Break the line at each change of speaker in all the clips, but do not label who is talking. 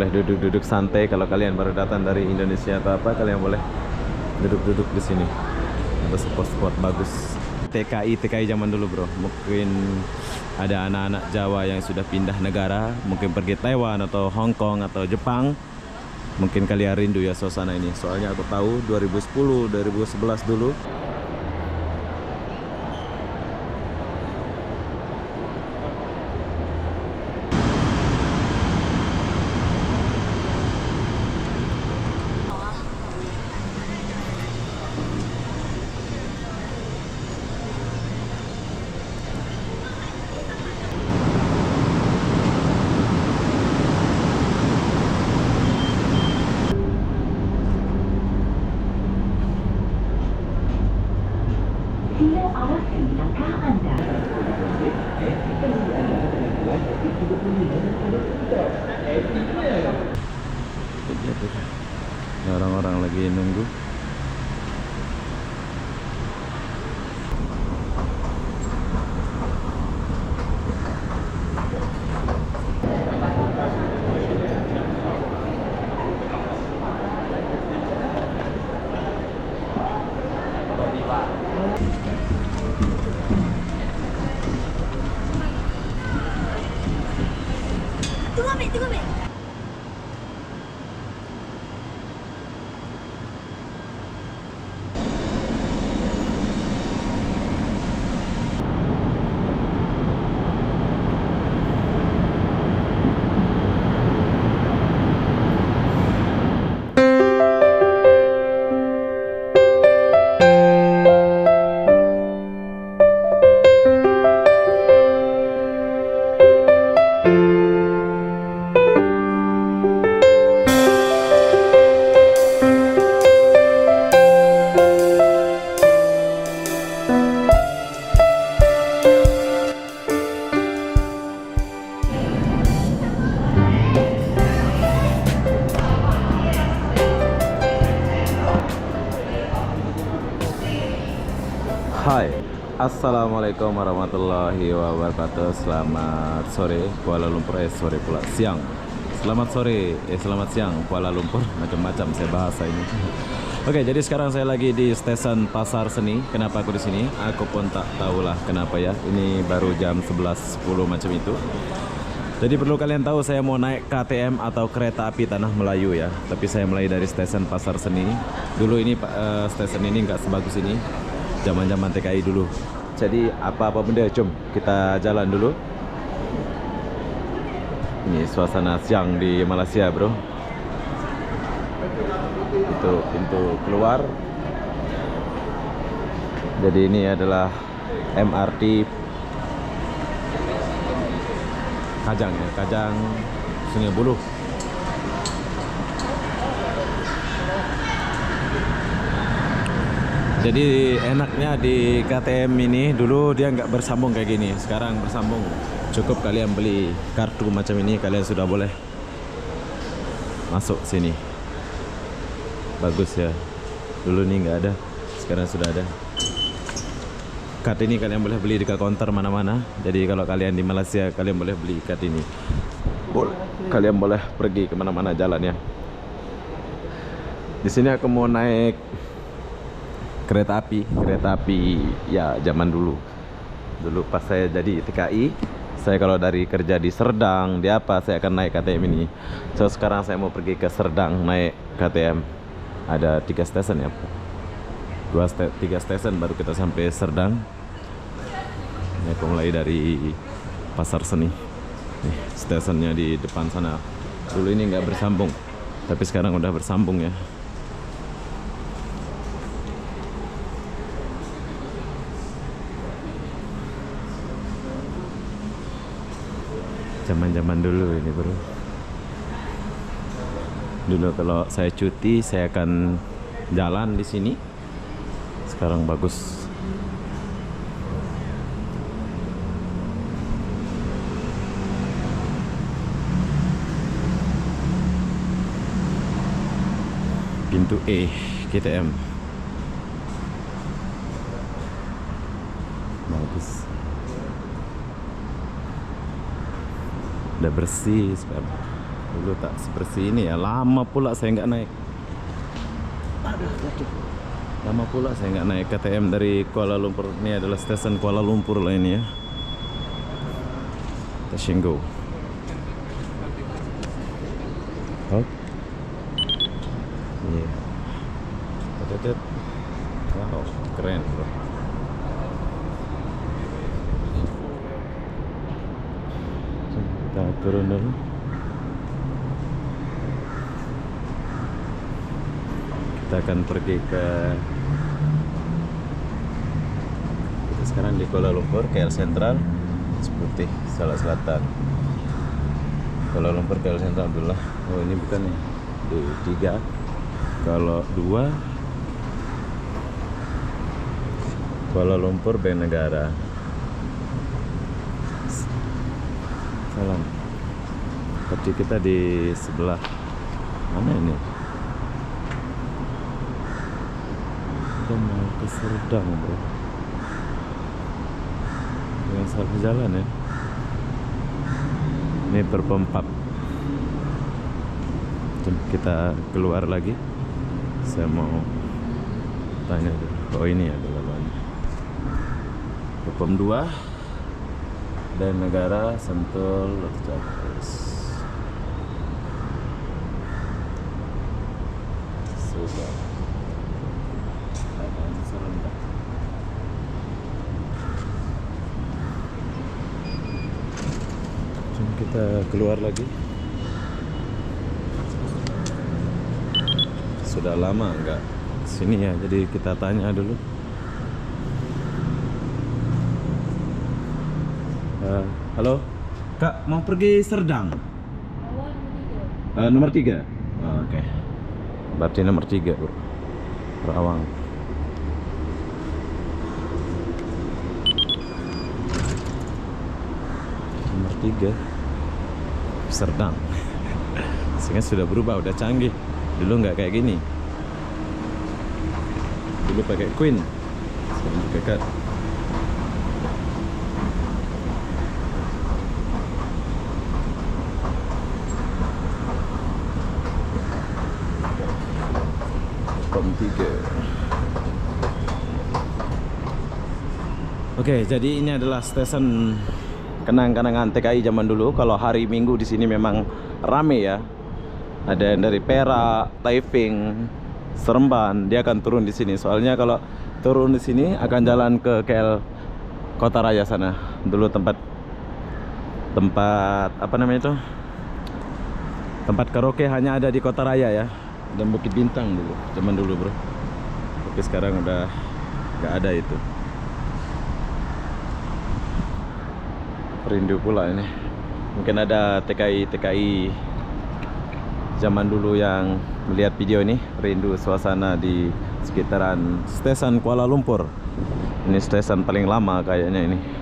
boleh duduk-duduk santai. Kalau kalian baru datang dari Indonesia atau apa, kalian boleh duduk-duduk di sini. Ada spot-spot bagus. TKI zaman dulu bro. Mungkin ada anak-anak Jawa yang sudah pindah negara, mungkin pergi Taiwan atau Hong Kong atau Jepang. Mungkin kalian rindu ya suasana ini. Soalnya aku tahu 2010, 2011 dulu.
Sila awasi langkah Anda.
Orang-orang lagi nunggu.
Tunggu ambil.
Hai, assalamualaikum warahmatullahi wabarakatuh. Selamat sore Kuala Lumpur, sore pula siang. Selamat sore, selamat siang Kuala Lumpur. Macam-macam saya bahasa ini. Oke, jadi sekarang saya lagi di stesen Pasar Seni. Kenapa aku di sini? Aku pun tak tahulah kenapa ya. Ini baru jam 11.10 macam itu. Jadi perlu kalian tahu, saya mau naik KTM atau kereta api Tanah Melayu ya. Tapi saya mulai dari stesen Pasar Seni. Dulu ini stesen ini nggak sebagus ini. Zaman-zaman TKI dulu. Jadi apa-apa benda, jom kita jalan dulu. Ini suasana siang di Malaysia bro. Itu pintu keluar. Jadi ini adalah MRT Kajang ya, Kajang Sungai Buloh. Jadi enaknya di KTM ini, dulu dia nggak bersambung kayak gini. Sekarang bersambung. Cukup kalian beli kartu macam ini, kalian sudah boleh masuk sini. Bagus ya. Dulu ini nggak ada, sekarang sudah ada. Card ini kalian boleh beli di counter mana-mana. Jadi kalau kalian di Malaysia, kalian boleh beli card ini. Kalian boleh pergi kemana-mana jalan ya. Di sini aku mau naik kereta api ya zaman dulu pas saya jadi TKI. Saya kalau dari kerja di Serdang, di apa, saya akan naik KTM ini. So sekarang saya mau pergi ke Serdang naik KTM. Ada 3 stesen ya, 3 stesen baru kita sampai Serdang. Ini aku mulai dari Pasar Seni. Nih, stasiunnya di depan sana. Dulu ini nggak bersambung, tapi sekarang udah bersambung ya. Zaman-zaman dulu ini bro. Dulu kalau saya cuti, saya akan jalan di sini. Sekarang bagus. Pintu E KTM. Bagus. Udah bersih sekarang. Dulu tak sebersih ini ya. Lama pula saya nggak naik. Aduh, jatuh. Lama pula saya nggak naik KTM dari Kuala Lumpur. Ini adalah stasiun Kuala Lumpur lah ini ya. Stasiun Go. Oh. Iya. Yeah. Wow, keren bro. Kita turun dulu. Kita akan pergi ke, kita sekarang di Kuala Lumpur, KL Sentral, Seputih, Salak Selatan. Kuala Lumpur, KL Sentral Abdullah. Oh ini bukan nih, di 3. Kalau 2 Kuala Lumpur, Bank Negara. Salam. Tapi kita di sebelah mana ini? Kita mau ke Serdang bro. Yang salah jalan ya. Ini berpempat. Kita keluar lagi. Saya mau tanya dulu. Oh ini adalah banyak. Pom 2 dan negara Sentul Capres. Sudah. Serendah. Jom kita keluar lagi. Sudah lama enggak sini ya, jadi kita tanya dulu. Halo, Kak, mau pergi Serdang? Nomor 3. Oke. Berarti nomor 3 bro. Rawang. Nomor 3 Serdang. Sehingga sudah berubah, udah canggih. Dulu nggak kayak gini. Dulu pakai Queen. Sekarang pakai Cat. Pom 3. Oke, jadi ini adalah stasiun kenang-kenangan TKI zaman dulu. Kalau hari Minggu di sini memang rame ya. Ada yang dari Perak, Taifing, Seremban, dia akan turun di sini. Soalnya kalau turun di sini akan jalan ke KL Kota Raya sana. Dulu tempat apa namanya itu? Tempat karaoke hanya ada di Kota Raya ya. Dan Bukit Bintang dulu, zaman dulu bro. Tapi sekarang udah nggak ada itu. Rindu pula ini. Mungkin ada TKI zaman dulu yang melihat video ini, rindu suasana di sekitaran stasiun Kuala Lumpur. Ini stasiun paling lama kayaknya ini.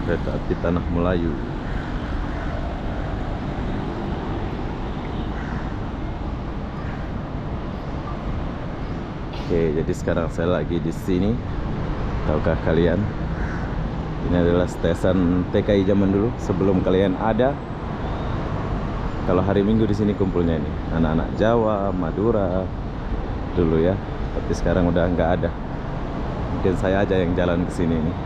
Kereta api Tanah Melayu. Oke, jadi sekarang saya lagi di sini. Tahukah kalian? Ini adalah stasiun TKI zaman dulu sebelum kalian ada. Kalau hari Minggu di sini kumpulnya ini anak-anak Jawa, Madura dulu ya. Tapi sekarang udah nggak ada. Mungkin saya aja yang jalan ke sini nih.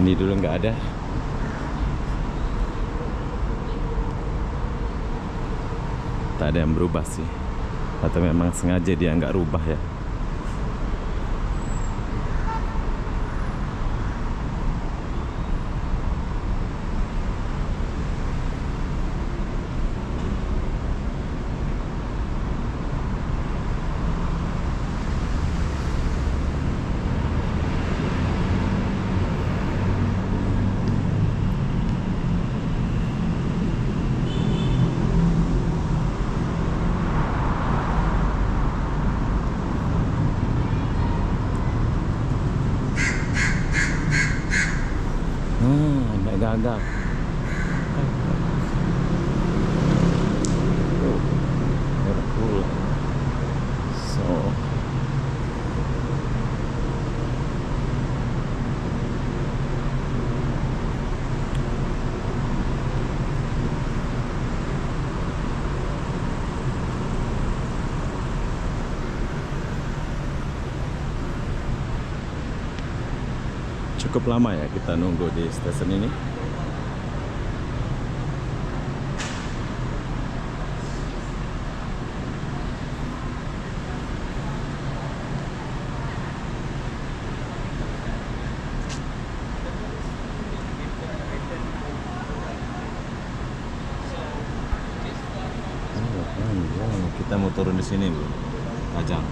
Ini dulu nggak ada. Tak ada yang berubah sih. Atau memang sengaja dia nggak rubah ya. dagang. Oh, merah pula. So cukup lama ya kita nunggu di stasiun ini. Kita mau turun di sini, Bro. Pajang.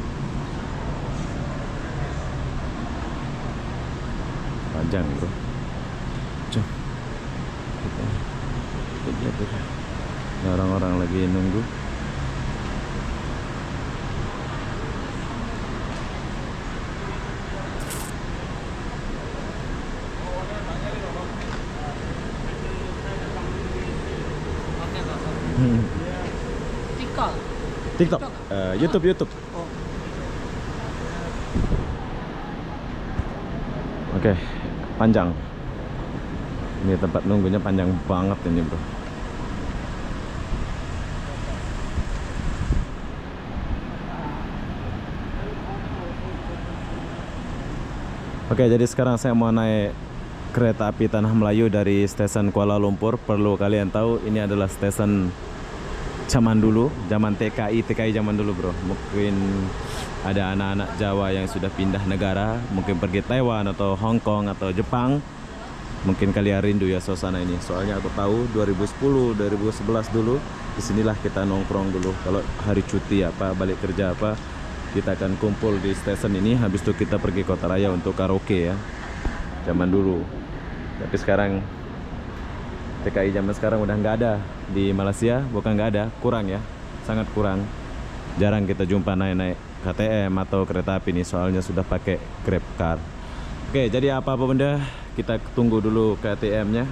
Pajang, Bro. Cuk. Kita lihat dulu. Ini orang-orang lagi nunggu. TikTok, YouTube. Oke, panjang. Ini tempat nunggunya panjang banget ini, Bro. Oke, jadi sekarang saya mau naik kereta api Tanah Melayu dari stasiun Kuala Lumpur. Perlu kalian tahu, ini adalah stasiun zaman dulu, zaman TKI zaman dulu, Bro. Mungkin ada anak-anak Jawa yang sudah pindah negara, mungkin pergi Taiwan atau Hong Kong atau Jepang. Mungkin kalian rindu ya suasana ini. Soalnya aku tahu 2010, 2011 dulu disinilah kita nongkrong dulu. Kalau hari cuti apa, balik kerja apa, kita akan kumpul di stasiun ini. Habis itu kita pergi Kota Raya untuk karaoke ya, zaman dulu. Tapi sekarang TKI zaman sekarang udah nggak ada di Malaysia. Bukan nggak ada, kurang ya, sangat kurang. Jarang kita jumpa naik-naik KTM atau kereta api nih, soalnya sudah pakai Grab Car. Oke, jadi apa-apa benda, kita tunggu dulu KTM-nya.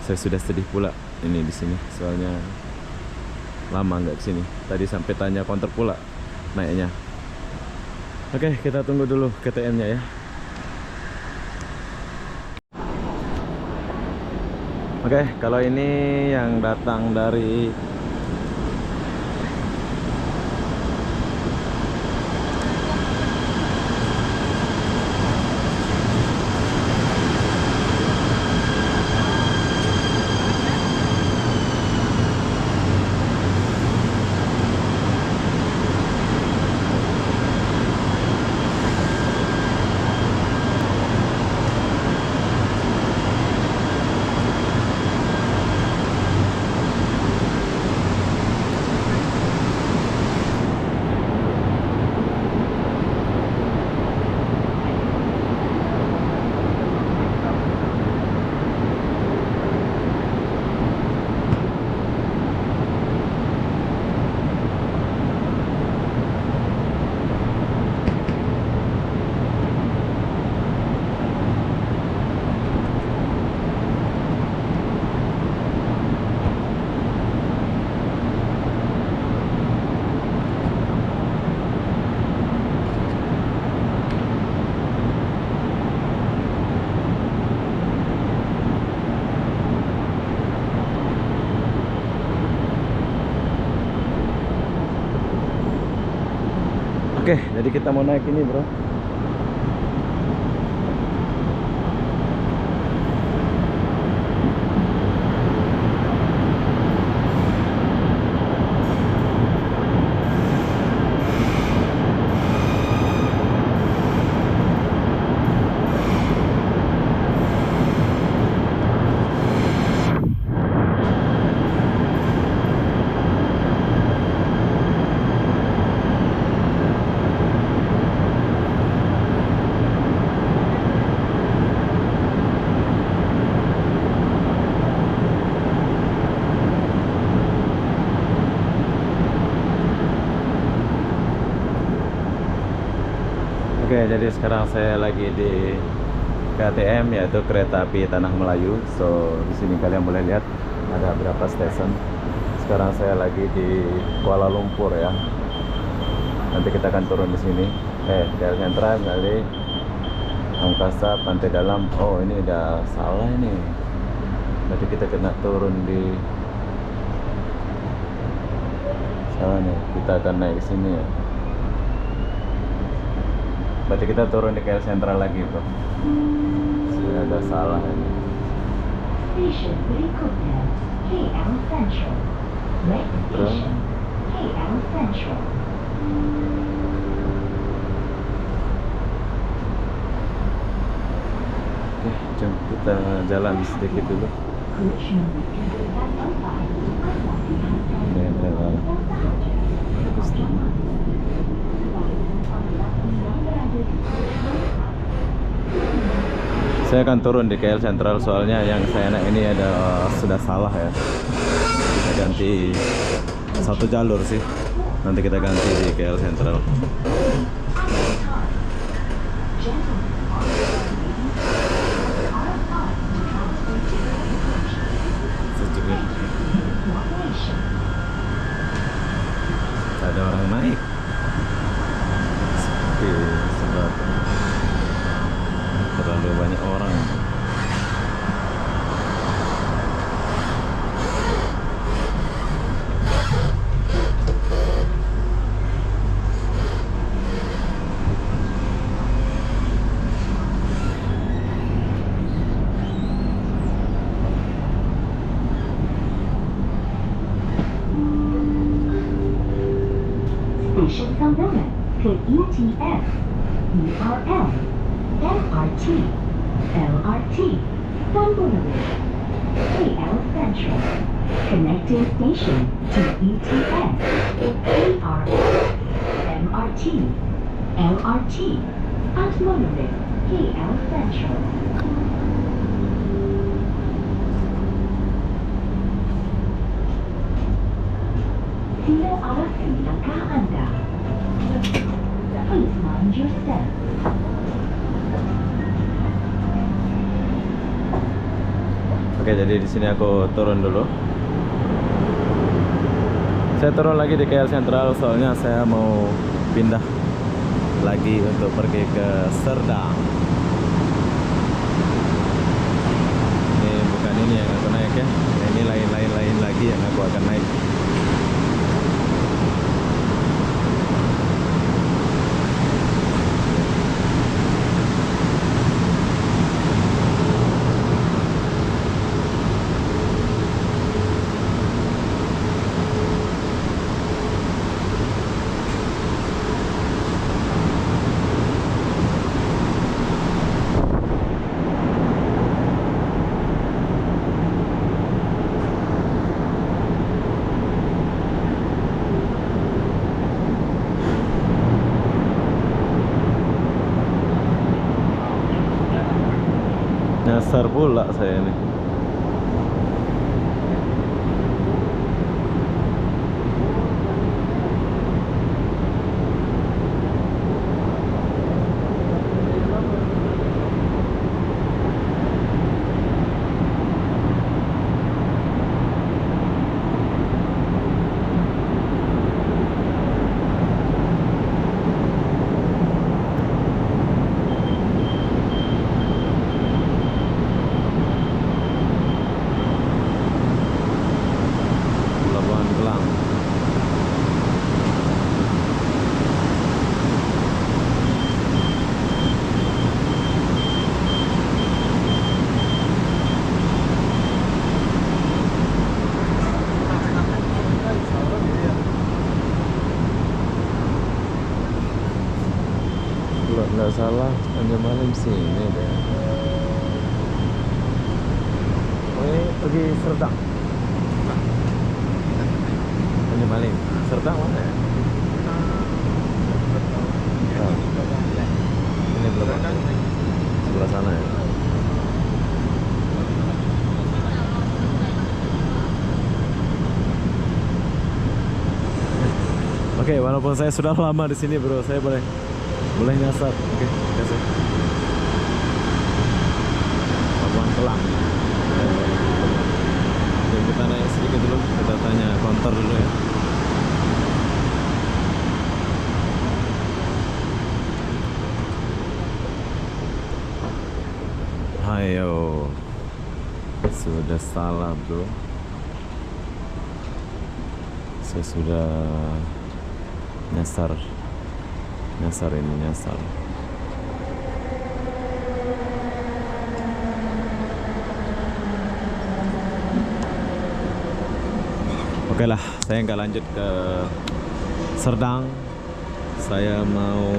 Saya sudah sedih pula ini di sini, soalnya lama nggak kesini. Tadi sampai tanya konter pula naiknya. Oke, kita tunggu dulu KTM-nya ya. Oke, kalau ini yang datang dari Oke, jadi kita mau naik ini, Bro. Oke, jadi sekarang saya lagi di KTM, yaitu kereta api Tanah Melayu. So di sini kalian boleh lihat ada berapa stasiun. Sekarang saya lagi di Kuala Lumpur ya. Nanti kita akan turun di sini. KL Sentral kali Angkasa Pantai Dalam. Oh ini udah salah ini. Berarti kita kena turun di salah nih. Kita akan naik ke sini ya. Berarti kita turun di KL Sentral lagi bro. Sudah ada salah ini.
Station berikutnya KL Central. Next station KL Central.
Oke, jom kita jalan sedikit dulu. Ini adalah saya akan turun di KL Sentral, soalnya yang saya naik ini ada sudah salah ya. Kita ganti satu jalur sih. Nanti kita ganti di KL Sentral. Ada orang naik. Sepi, sebab terlalu banyak orang.
Station sambungan ke ETF, URL, MRT, LRT, Tambunan, KL Central. Connecting station to ETF, URL, MRT, LRT, at Monorail, KL Central. Sila awasi langkah Anda. Please mind your step.
Oke, jadi di sini aku turun dulu. Saya turun lagi di KL Sentral, soalnya saya mau pindah lagi untuk pergi ke Serdang. Ini bukan ini yang aku naik ya. Ini lain lagi yang aku akan naik. Nyasar pula saya ini. Kalau nggak salah hanya malam sini deh. Oh ini pergi Serdang. Hanya malam. Serdang mana ya? Oh. Ini belum. Sebelah sana ya. Oke, walaupun saya sudah lama di sini bro, saya boleh nyasar. Oke, kasih. pulang. Oke, kita naik sedikit dulu, kita tanya konter dulu ya. Ayo, sudah salah bro. Saya sudah nyasar ini nyasar. Oke lah, saya nggak lanjut ke Serdang. Saya mau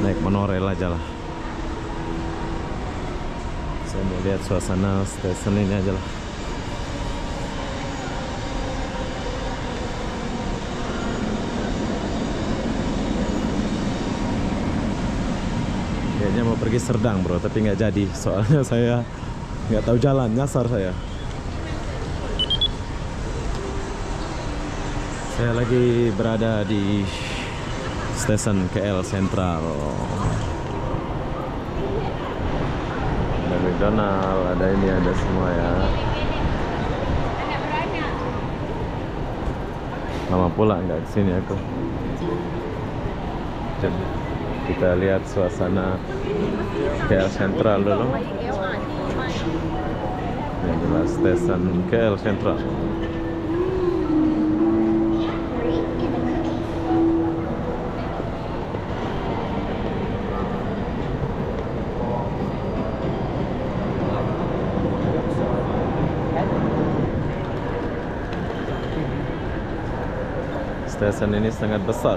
naik monorail aja lah. Saya mau lihat suasana stasiun ini aja lah. Kayaknya mau pergi Serdang bro, tapi nggak jadi. Soalnya saya nggak tahu jalan, nyasar saya. Saya lagi berada di stasiun KL Sentral. Ada McDonald, ada ini, ada semua ya. Lama pula nggak kesini aku. Coba kita lihat suasana KL Sentral dulu. Ini adalah stasiun KL Sentral. Stasiun ini sangat besar.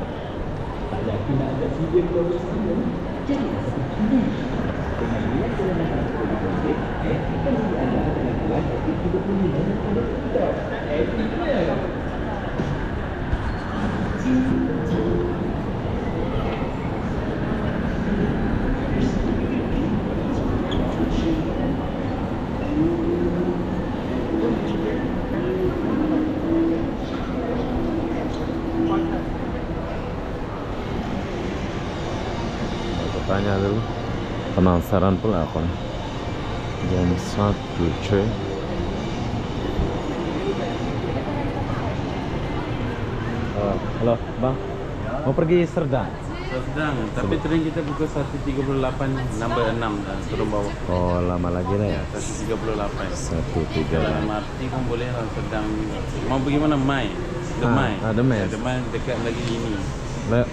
Tanya dulu, penasaran pula apa. Jam 1 cuy. Halo bang, mau pergi Serdang?
Sedang, tapi train kita pukul 1.38, number 6 dan turun bawah.
Oh lama lagi lah ya.
1.38.
1.3.
Kalau MRT pun boleh lah Sedang. Mau pergi mana? Mai. Demai.
Demai.
Demai dekat lagi ini.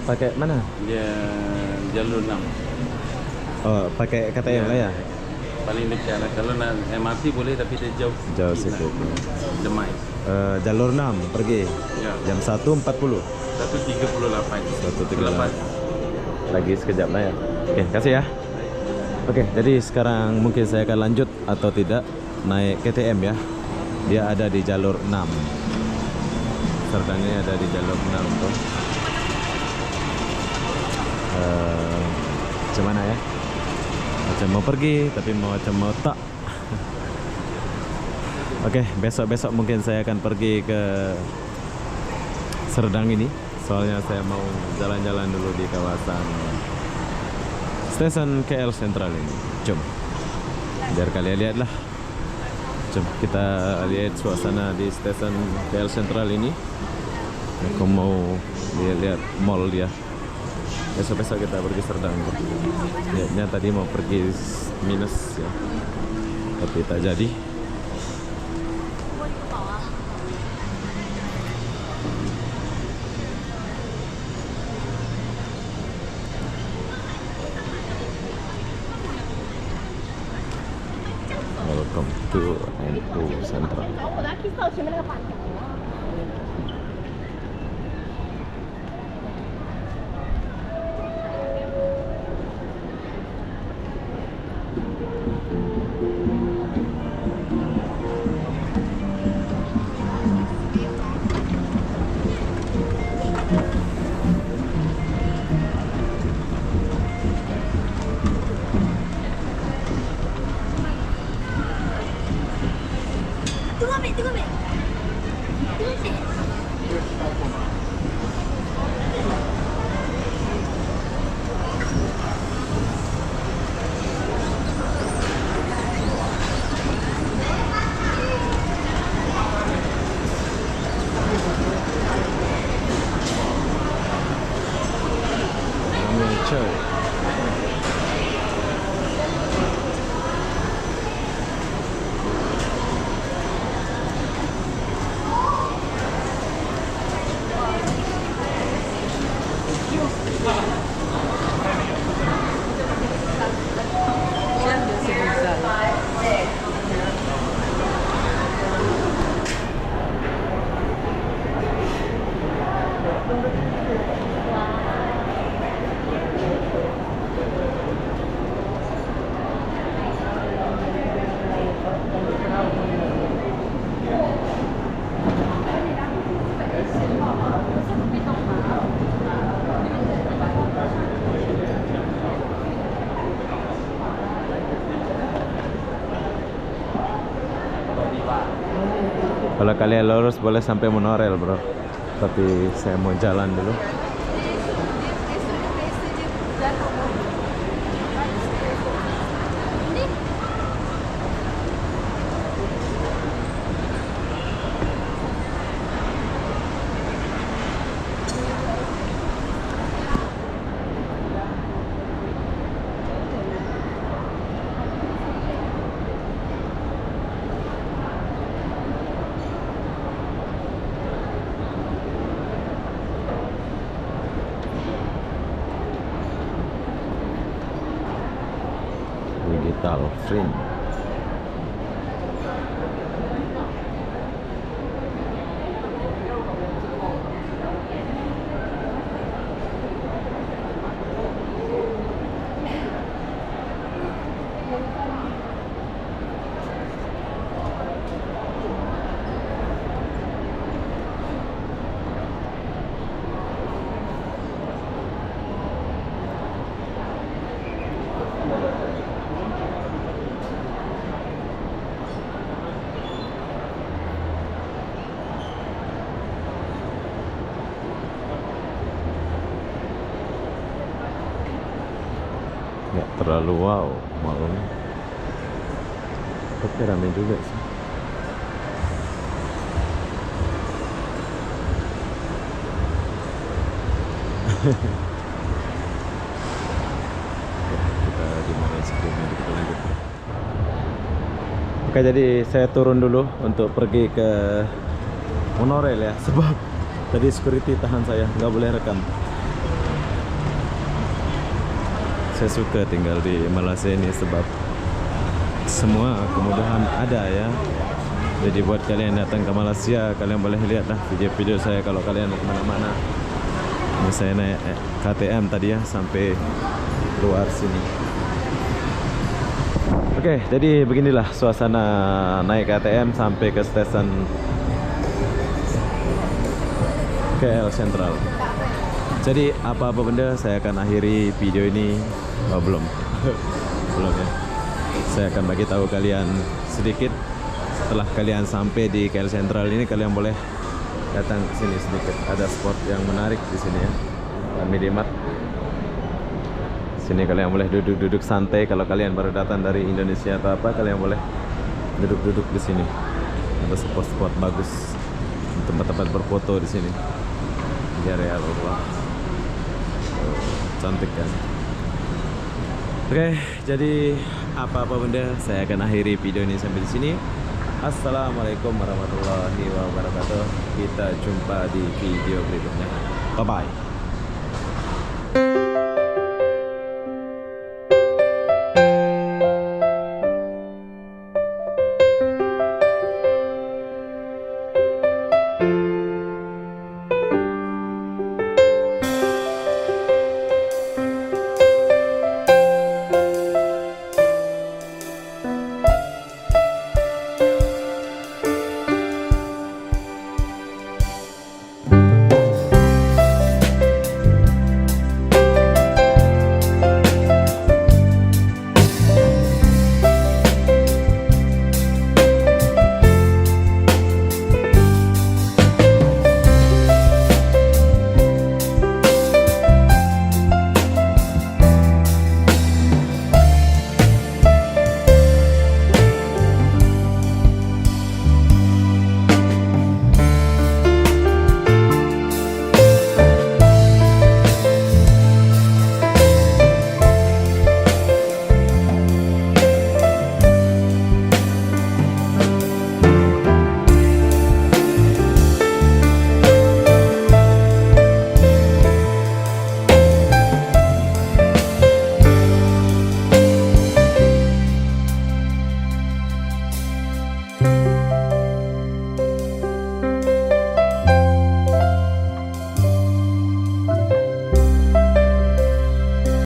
Pakai mana?
Dia jalur 6.
Oh pakai KTM lah ya.
Paling dekat lah. Kalau nak MRT boleh tapi dia jauh.
Jauh sikit.
Demai.
Jalur 6 pergi.
Ya.
Jam 1.40.
1.38.
1.38. Lagi sekejap lah ya. Oke, kasih ya. Oke, jadi sekarang mungkin saya akan lanjut atau tidak naik KTM ya. Dia ada di jalur 6. Serdang ini ada di jalur 6 tuh. Macam mana ya? Macam mau pergi tapi macam mau tak. Oke, besok-besok mungkin saya akan pergi ke Serdang ini. Soalnya saya mau jalan-jalan dulu di kawasan stasiun KL Sentral ini. Jom, biar kalian lihat lah. Jom kita lihat suasana di stasiun KL Sentral ini. Aku mau lihat mall dia. Besok-besok kita pergi Serdang. Niatnya tadi mau pergi minus ya, tapi tak jadi. Welcome to NU Central. coy. Kalau kalian lurus boleh sampai monorail bro, tapi saya mau jalan dulu. Digital frame. Nggak terlalu wow malam, tapi rame juga sih. Kita di mana sebelumnya kita lanjut. Oke, jadi saya turun dulu untuk pergi ke monorail ya, sebab tadi security tahan saya, nggak boleh rekam. Saya suka tinggal di Malaysia ini sebab semua kemudahan ada ya. Jadi buat kalian datang ke Malaysia, kalian boleh lihat lah video-video saya kalau kalian mau kemana-mana. Ini saya naik KTM tadi ya sampai luar sini. Oke, jadi beginilah suasana naik KTM sampai ke stasiun KL Sentral. Jadi apa-apa benda saya akan akhiri video ini. Oh, belum belum ya. Saya akan bagi tahu kalian sedikit. Setelah kalian sampai di KL Sentral ini, kalian boleh datang ke sini sedikit. Ada spot yang menarik di sini ya. Minimarket. Sini kalian boleh duduk-duduk santai. Kalau kalian baru datang dari Indonesia atau apa, kalian boleh duduk-duduk di sini. Ada spot-spot bagus, tempat-tempat berfoto di sini. Di area Allah. Cantik kan? Oke, jadi apa-apa benda saya akan akhiri video ini sampai di sini. Assalamualaikum warahmatullahi wabarakatuh. Kita jumpa di video berikutnya. Bye bye.